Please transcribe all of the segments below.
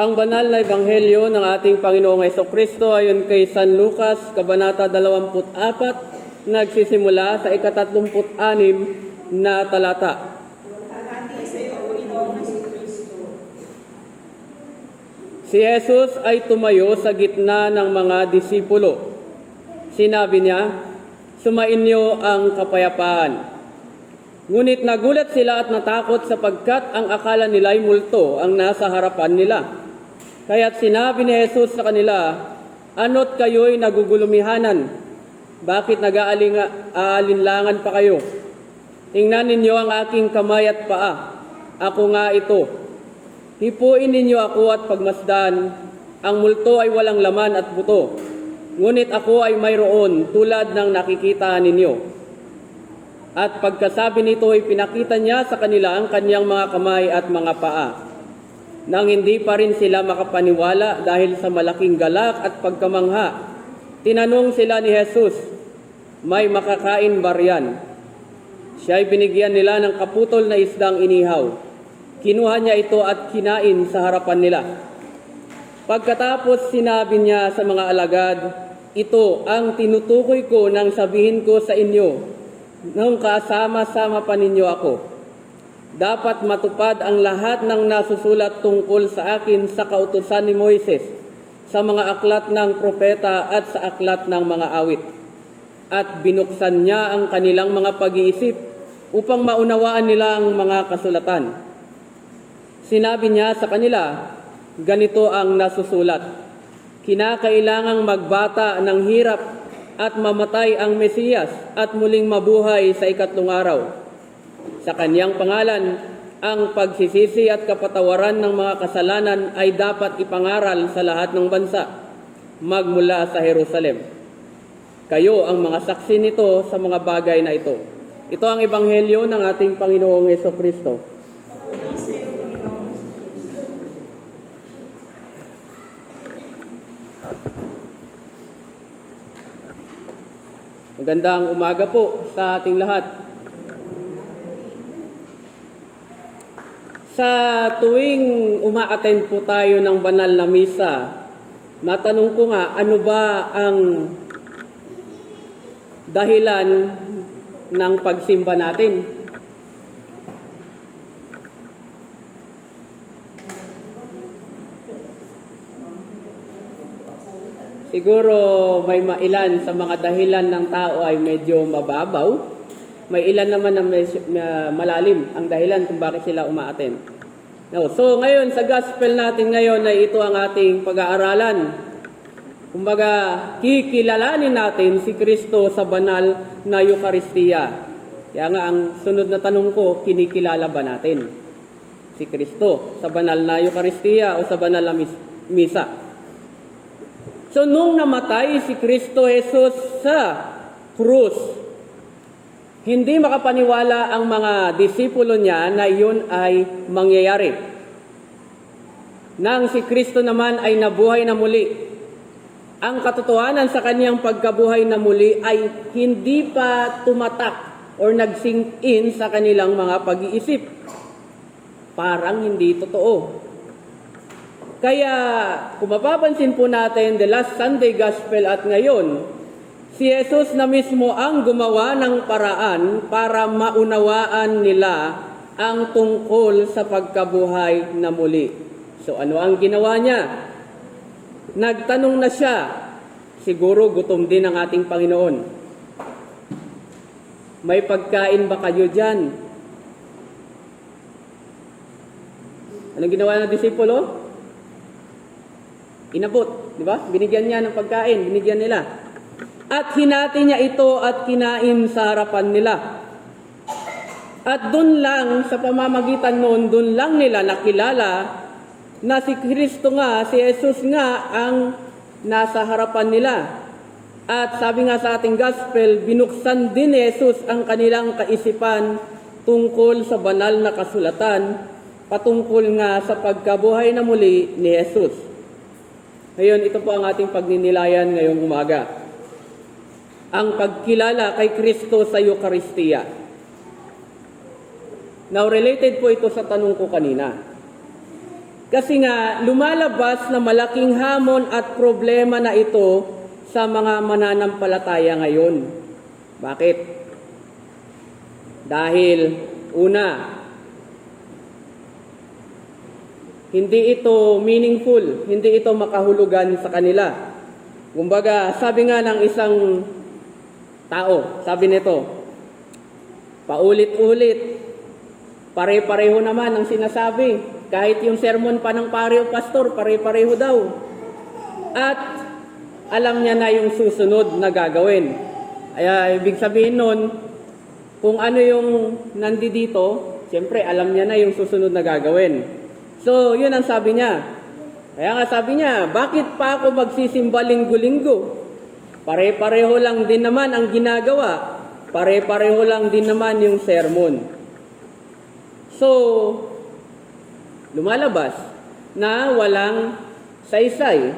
Ang banal na ebanghelyo ng ating Panginoong Hesukristo ayon kay San Lucas, Kabanata 24, nagsisimula sa 36 na talata. Si Jesus ay tumayo sa gitna ng mga disipulo. Sinabi niya, "Sumainyo ang kapayapaan." Ngunit nagulat sila at natakot sapagkat ang akala nila'y multo ang nasa harapan nila. Kaya't sinabi ni Jesus sa kanila, "Ano't kayo'y nagugulumihanan? Bakit nag-aalinlangan pa kayo? Tingnan ninyo ang aking kamay at paa. Ako nga ito. Hipuin ninyo ako at pagmasdan. Ang multo ay walang laman at buto. Ngunit ako ay mayroon tulad ng nakikita ninyo." At pagkasabi nito ay pinakita niya sa kanila ang kanyang mga kamay at mga paa. Nang hindi pa rin sila makapaniwala dahil sa malaking galak at pagkamangha, tinanong sila ni Jesus, "May makakain ba riyan?" Siya ay binigyan nila ng kaputol na isdang inihaw. Kinuha niya ito at kinain sa harapan nila. Pagkatapos sinabi niya sa mga alagad, "Ito ang tinutukoy ko nang sabihin ko sa inyo, nung kasama-sama pa ninyo ako. Dapat matupad ang lahat ng nasusulat tungkol sa akin sa kautusan ni Moises, sa mga aklat ng propeta at sa aklat ng mga awit." At binuksan niya ang kanilang mga pag-iisip upang maunawaan nila ang mga kasulatan. Sinabi niya sa kanila, ganito ang nasusulat, "Kinakailangang magbata ng hirap at mamatay ang Mesiyas at muling mabuhay sa ikatlong araw. Sa kanyang pangalan, ang pagsisisi at kapatawaran ng mga kasalanan ay dapat ipangaral sa lahat ng bansa, magmula sa Jerusalem. Kayo ang mga saksi nito sa mga bagay na ito." Ito ang ebanghelyo ng ating Panginoong Hesukristo. Magandang umaga po sa ating lahat. Sa tuwing uma-attend po tayo ng banal na misa, matanong ko nga, ano ba ang dahilan ng pagsimba natin? Siguro may mailan sa mga dahilan ng tao ay medyo mababaw. May ilan naman na malalim ang dahilan kung bakit sila umaattend. No, so ngayon sa gospel natin ngayon ay ito ang ating pag-aaralan. Kumbaga, kikilalanin natin si Kristo sa banal na Eucharistia. Kaya nga ang sunod na tanong ko, kinikilala ba natin si Kristo sa banal na Eucharistia o sa banal na misa? So, nung namatay si Kristo Jesus sa krus, hindi makapaniwala ang mga disipulo niya na iyon ay mangyayari. Nang si Kristo naman ay nabuhay na muli, ang katotohanan sa kanyang pagkabuhay na muli ay hindi pa tumatak or nag-sink in sa kanilang mga pag-iisip. Parang hindi totoo. Kaya, kung mapapansin po natin, the last Sunday Gospel at ngayon, si Jesus na mismo ang gumawa ng paraan para maunawaan nila ang tungkol sa pagkabuhay na muli. So, ano ang ginawa niya? Nagtanong na siya. Siguro gutom din ang ating Panginoon. May pagkain ba kayo dyan? Anong ginawa ng disipulo? Inabot, di ba? Binigyan niya ng pagkain, binigyan nila. At hinati niya ito at kinain sa harapan nila. At dun lang, sa pamamagitan noon, dun lang nila nakilala na si Kristo nga, si Jesus nga ang nasa harapan nila. At sabi nga sa ating gospel, binuksan din ni Jesus ang kanilang kaisipan tungkol sa banal na kasulatan, patungkol nga sa pagkabuhay na muli ni Jesus. Ngayon, ito po ang ating pagninilayan ngayong umaga. Ang pagkilala kay Kristo sa Eucharistia. Now, related po ito sa tanong ko kanina. Kasi nga, lumalabas na malaking hamon at problema na ito sa mga mananampalataya ngayon. Bakit? Dahil, una, hindi ito meaningful, hindi ito makahulugan sa kanila. Kumbaga, sabi nga ng isang tao, sabi nito, paulit-ulit, pare-pareho naman ang sinasabi. Kahit yung sermon pa ng pare o pastor, pare-pareho daw. At alam niya na yung susunod na gagawin. Ay, ibig sabihin nun, kung ano yung nandito, siyempre alam niya na yung susunod na gagawin. So, yun ang sabi niya. Kaya nga sabi niya, bakit pa ako magsisimba linggo-linggo? Pare-pareho lang din naman ang ginagawa. Pare-pareho lang din naman yung sermon. So, lumalabas na walang saysay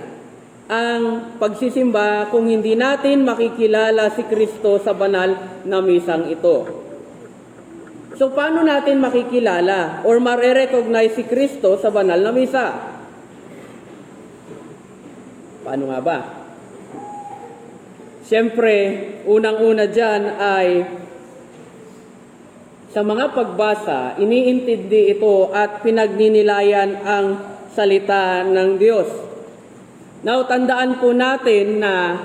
ang pagsisimba kung hindi natin makikilala si Kristo sa banal na misang ito. So, paano natin makikilala or mare-recognize si Kristo sa banal na misa? Paano nga ba? Siyempre, unang-una dyan ay sa mga pagbasa, iniintindi ito at pinagninilayan ang salita ng Diyos. Now, tandaan po natin na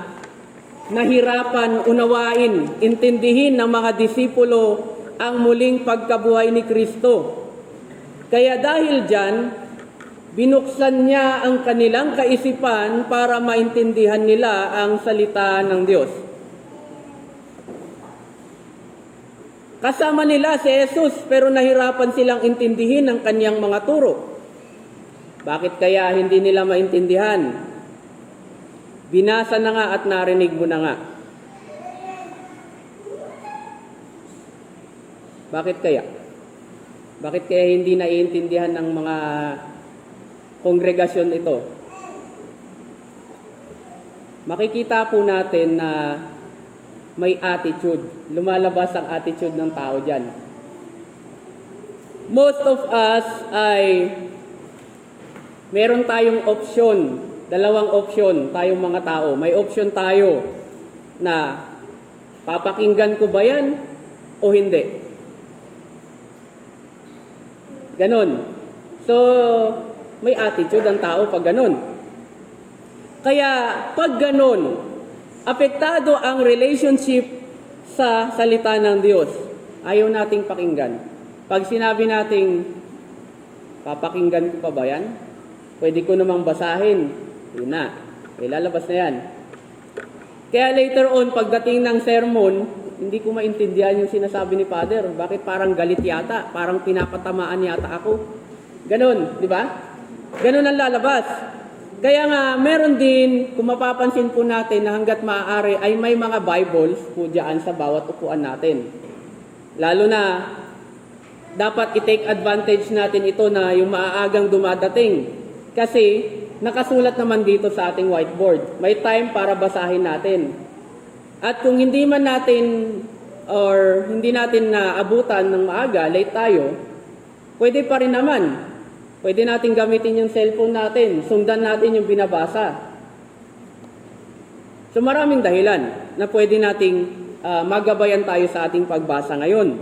nahirapan unawain, intindihin ng mga disipulo ang muling pagkabuhay ni Kristo. Kaya dahil dyan, binuksan niya ang kanilang kaisipan para maintindihan nila ang salita ng Diyos. Kasama nila si Jesus pero nahirapan silang intindihin ang kanyang mga turo. Bakit kaya hindi nila maintindihan? Binasa na nga at narinig mo na nga. Bakit kaya? Bakit kaya hindi naiintindihan ng mga kongregasyon ito? Makikita po natin na may attitude. Lumalabas ang attitude ng tao dyan. Most of us ay meron tayong option, dalawang option tayong mga tao. May option tayo na papakinggan ko ba yan o hindi. Ganon. So, may attitude ang tao pag ganon. Kaya, pag ganon, apektado ang relationship sa salita ng Diyos. Ayaw nating pakinggan. Pag sinabi nating, papakinggan ko pa ba yan? Pwede ko namang basahin. Yun na. Lalabas na yan. Kaya later on, pagdating ng sermon, hindi ko maintindihan yung sinasabi ni Father. Bakit parang galit yata? Parang pinapatamaan yata ako. Ganon, di ba? Ganon ang lalabas. Kaya nga, meron din, kung mapapansin po natin na hanggat maaari ay may mga Bibles po dyan sa bawat upuan natin. Lalo na, dapat i-take advantage natin ito na yung maaagang dumadating. Kasi, nakasulat naman dito sa ating whiteboard. May time para basahin natin. At kung hindi man natin, or hindi natin naabutan ng maaga, late tayo, pwede pa rin naman. Pwede natin gamitin yung cellphone natin, sundan natin yung binabasa. So maraming dahilan na pwede nating magabayan tayo sa ating pagbasa ngayon.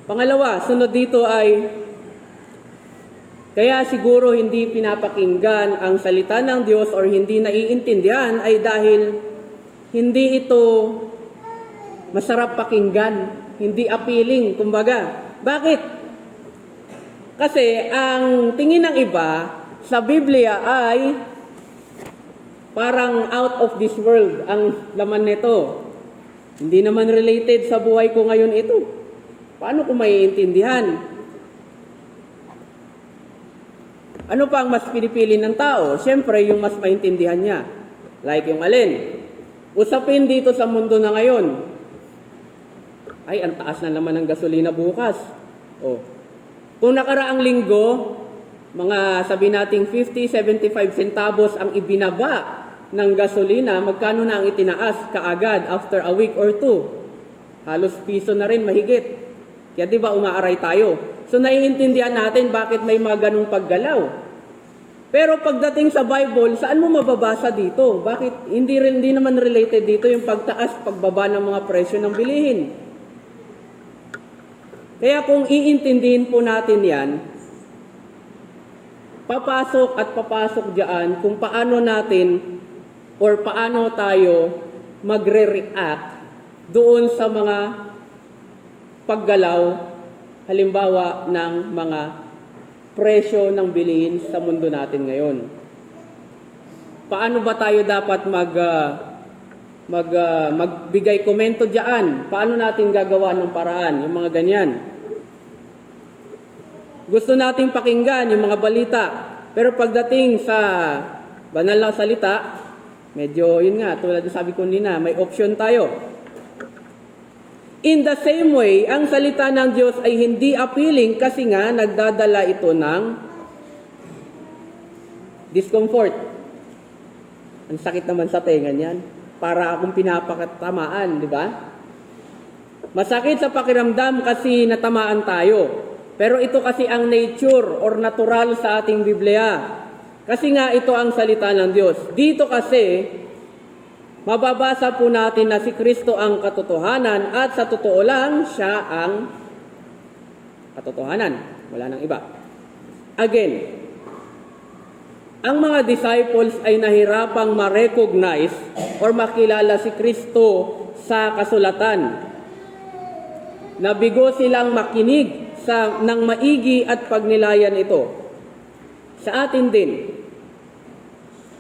Pangalawa, sunod dito ay, kaya siguro hindi pinapakinggan ang salita ng Diyos or hindi naiintindihan ay dahil hindi ito masarap pakinggan, hindi appealing, kumbaga. Bakit? Kasi ang tingin ng iba sa Biblia ay parang out of this world ang laman nito. Hindi naman related sa buhay ko ngayon ito. Paano ko maiintindihan? Ano pa ang mas pinipili ng tao? Siyempre, yung mas maintindihan niya. Like yung alin? Usapin dito sa mundo na ngayon. Ay, ang taas na naman ng gasolina bukas. Oh. Kung nakaraang linggo, mga sabi nating 50, 75 centavos ang ibinaba ng gasolina, magkano na ang itinaas kaagad after a week or two? Halos piso na rin, mahigit. Kaya di ba umaaray tayo? So naiintindihan natin bakit may mga ganung paggalaw. Pero pagdating sa Bible, saan mo mababasa dito? Bakit hindi naman related dito yung pagtaas, pagbaba ng mga presyo ng bilihin? Kaya kung iintindihin po natin yan, papasok diyan kung paano natin or paano tayo magre-react doon sa mga paggalaw, halimbawa ng mga presyo ng bilihin sa mundo natin ngayon. Paano ba tayo dapat magbigay komento diyan? Paano natin gagawa ng paraan? Yung mga ganyan. Gusto nating pakinggan yung mga balita. Pero pagdating sa banal na salita, medyo yun nga, tulad ng sabi ko nina, may option tayo. In the same way, ang salita ng Diyos ay hindi appealing kasi nga nagdadala ito ng discomfort. Ang sakit naman sa tenga niyan. Para akong pinapakatamaan, di ba? Masakit sa pakiramdam kasi natamaan tayo. Pero ito kasi ang nature or natural sa ating Biblia. Kasi nga ito ang salita ng Diyos. Dito kasi, mababasa po natin na si Kristo ang katotohanan at sa totoo lang, siya ang katotohanan. Wala nang iba. Again, ang mga disciples ay nahirapang ma-recognize or makilala si Kristo sa kasulatan. Nabigo silang makinig ng maigi at pagnilayan ito. Sa atin din,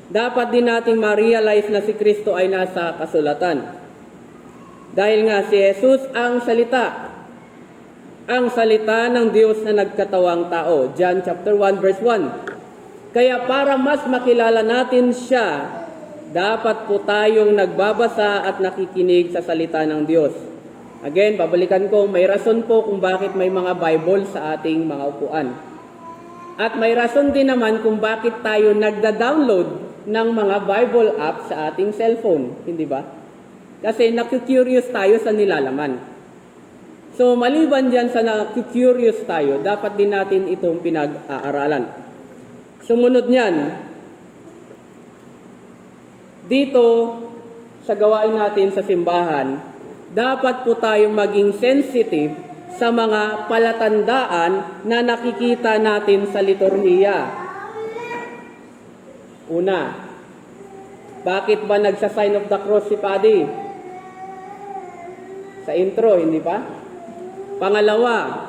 dapat din nating ma-realize na si Kristo ay nasa kasulatan. Dahil nga si Jesus ang salita ng Diyos na nagkatawang tao. John chapter 1 verse 1. Kaya para mas makilala natin siya, dapat po tayong nagbabasa at nakikinig sa salita ng Diyos. Again, babalikan ko, may rason po kung bakit may mga Bible sa ating mga upuan. At may rason din naman kung bakit tayo nagda-download ng mga Bible app sa ating cellphone. Hindi ba? Kasi naku-curious tayo sa nilalaman. So, maliban dyan sa naku-curious tayo, dapat din natin itong pinag-aaralan. Sumunod niyan, dito sa gawain natin sa simbahan, dapat po tayong maging sensitive sa mga palatandaan na nakikita natin sa liturhiya. Una, bakit ba nagsa-sign of the cross si Paddy? Sa intro, hindi ba? Pangalawa,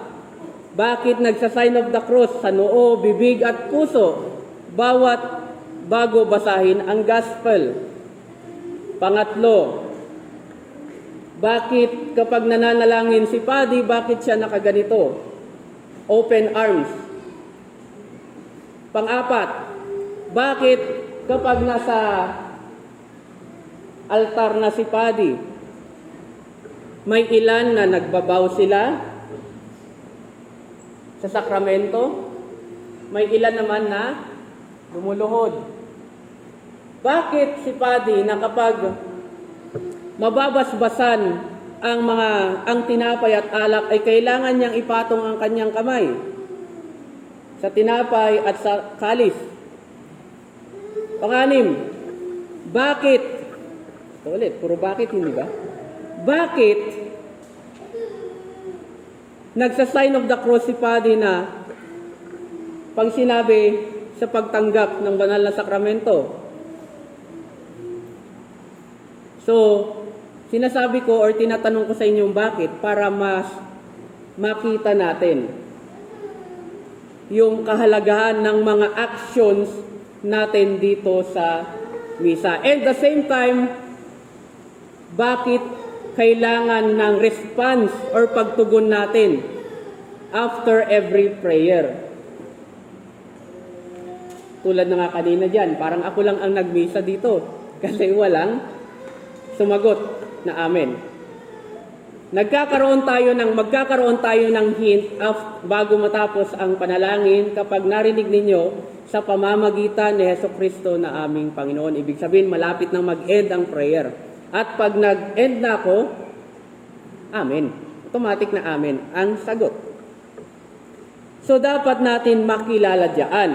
bakit nagsa-sign of the cross sa noo, bibig at puso bawat bago basahin ang gospel? Pangatlo, bakit kapag nananalangin si Paddy, bakit siya nakaganito? Open arms. Pang-apat, bakit kapag nasa altar na si Paddy, may ilan na nagbabaw sila sa sakramento, may ilan naman na lumuluhod. Bakit si Paddy na kapag mababasbasan ang tinapay at alak ay kailangan niyang ipatong ang kanyang kamay sa tinapay at sa kalis? Panganim, bakit? Ito ulit, puro bakit, hindi ba? Bakit nagsa-sign of the cross si Paddy na pag sinabi sa pagtanggap ng banal na sakramento? So, sinasabi ko or tinatanong ko sa inyo bakit para mas makita natin yung kahalagahan ng mga actions natin dito sa misa. And the same time, bakit kailangan ng response or pagtugon natin after every prayer. Tulad na nga kanina dyan, parang ako lang ang nagmisa dito kasi walang sumagot na amen. Magkakaroon tayo ng hint bago matapos ang panalangin kapag narinig ninyo sa pamamagitan ni Hesukristo na aming Panginoon. Ibig sabihin, malapit nang mag-end ang prayer. At pag nag-end na ako, amen. Automatic na amen ang sagot. So, dapat natin makilala diyan.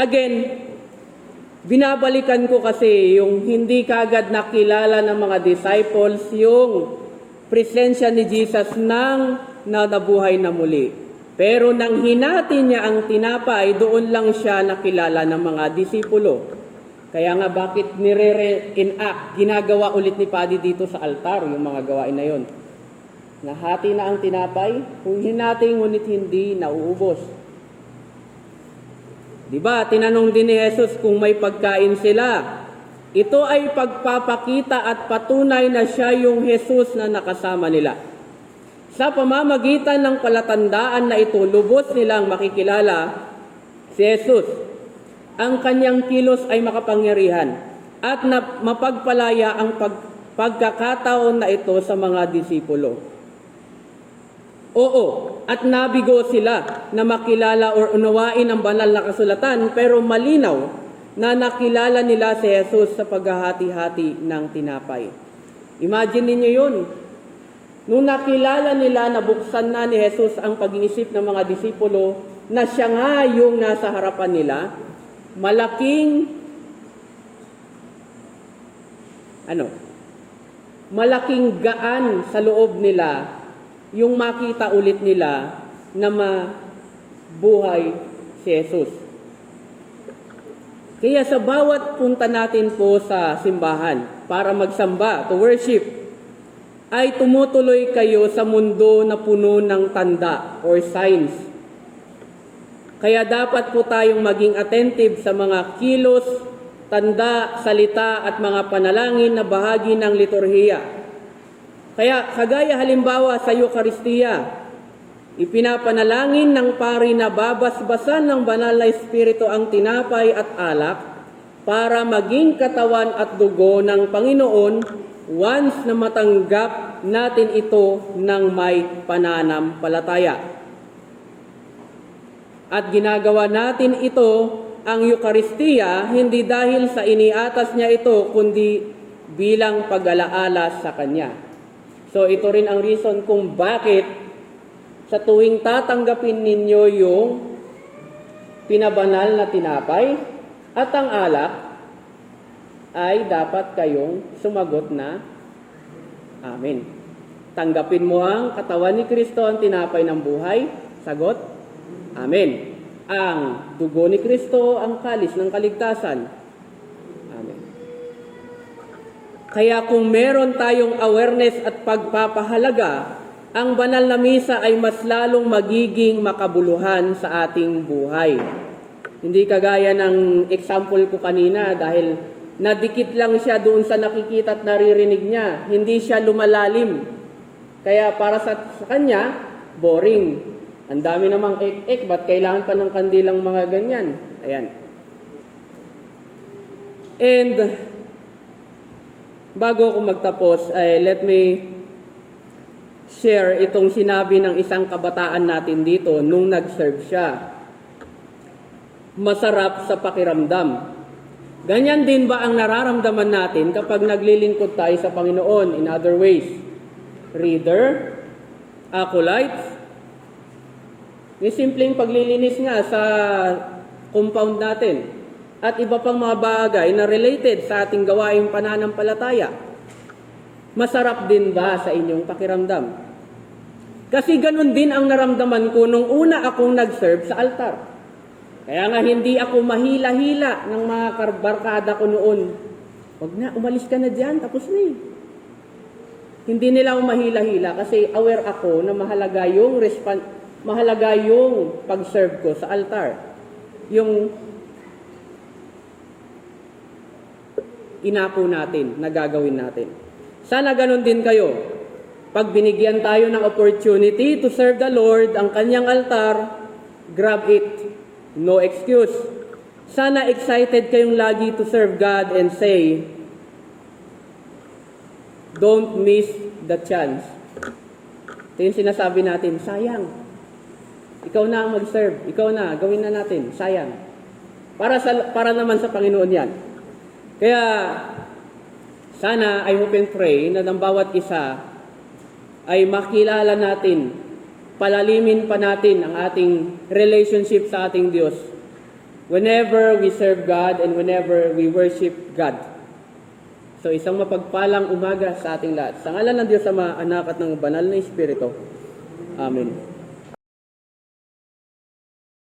Again, Binabalikan ko kasi yung hindi kagad nakilala ng mga disciples yung presensya ni Jesus nang nabuhay na muli. Pero nang hinati niya ang tinapay, doon lang siya nakilala ng mga disipulo. Kaya nga bakit nire-enact, ginagawa ulit ni Paddy dito sa altar yung mga gawain na yon. Nahati na ang tinapay, kung hinati ngunit hindi nauubos. Diba, tinanong din ni Jesus kung may pagkain sila. Ito ay pagpapakita at patunay na siya yung Jesus na nakasama nila. Sa pamamagitan ng palatandaan na ito, lubos nilang makikilala si Jesus. Ang kanyang kilos ay makapangyarihan at mapagpalaya ang pagkakataon na ito sa mga disipulo. Oo, at nabigo sila na makilala o unawain ang banal na kasulatan, pero malinaw na nakilala nila si Jesus sa paghahati-hati ng tinapay. Imagine ninyo yun. Nung nakilala nila, nabuksan na ni Jesus ang pag-iisip ng mga disipulo na siya nga yung nasa harapan nila, malaking gaan sa loob nila yung makita ulit nila na mabuhay si Jesus. Kaya sa bawat punta natin po sa simbahan para magsamba, to worship, ay tumutuloy kayo sa mundo na puno ng tanda or signs. Kaya dapat po tayong maging attentive sa mga kilos, tanda, salita at mga panalangin na bahagi ng liturhiya. Kaya kagaya halimbawa sa Eucharistia, ipinapanalangin ng pari na babasbasan ng banal na Espiritu ang tinapay at alak para maging katawan at dugo ng Panginoon once na matanggap natin ito ng may pananampalataya. At ginagawa natin ito, ang Eucharistia, hindi dahil sa iniatas niya ito, kundi bilang pag-alaala sa Kanya. So ito rin ang reason kung bakit sa tuwing tatanggapin ninyo yung pinabanal na tinapay at ang alak, ay dapat kayong sumagot na Amen. Tanggapin mo ang katawan ni Kristo, ang tinapay ng buhay. Sagot, Amen. Ang dugo ni Kristo, ang kalis ng kaligtasan. Amen. Kaya kung meron tayong awareness at pagpapahalaga, ang banal na misa ay mas lalong magiging makabuluhan sa ating buhay. Hindi kagaya ng example ko kanina dahil nadikit lang siya doon sa nakikita at naririnig niya. Hindi siya lumalalim. Kaya para sa kanya, boring. Ang dami namang ek-ek, ba't kailangan pa ng kandilang mga ganyan? Ayan. And bago ko magtapos, let me share itong sinabi ng isang kabataan natin dito nung nag-serve siya. Masarap sa pakiramdam. Ganyan din ba ang nararamdaman natin kapag naglilingkod tayo sa Panginoon in other ways? Reader, acolytes, yung simpleng paglilinis nga sa compound natin at iba pang mga bagay na related sa ating gawaing pananampalataya. Masarap din ba sa inyong pakiramdam? Kasi ganun din ang naramdaman ko nung una akong nag-serve sa altar. Kaya nga hindi ako mahila-hila ng mga barkada ko noon. Wag na, umalis ka na dyan, tapos na eh. Hindi nila ako mahila-hila kasi aware ako na mahalaga yung pag-serve ko sa altar. Yung inako natin, na gagawin natin. Sana ganun din kayo. Pag binigyan tayo ng opportunity to serve the Lord, ang kanyang altar, grab it. No excuse. Sana excited kayong lagi to serve God and say, don't miss the chance. Ito yung sinasabi natin, sayang. Ikaw na ang mag-serve. Ikaw na, gawin na natin. Sayang. Para naman sa Panginoon yan. Kaya, sana, I hope and pray na ng bawat isa ay makilala natin, palalimin pa natin ang ating relationship sa ating Diyos whenever we serve God and whenever we worship God. So isang mapagpalang umaga sa ating lahat. Sa ngalan ng Diyos Ama, Anak at ng Banal na Espiritu. Amen.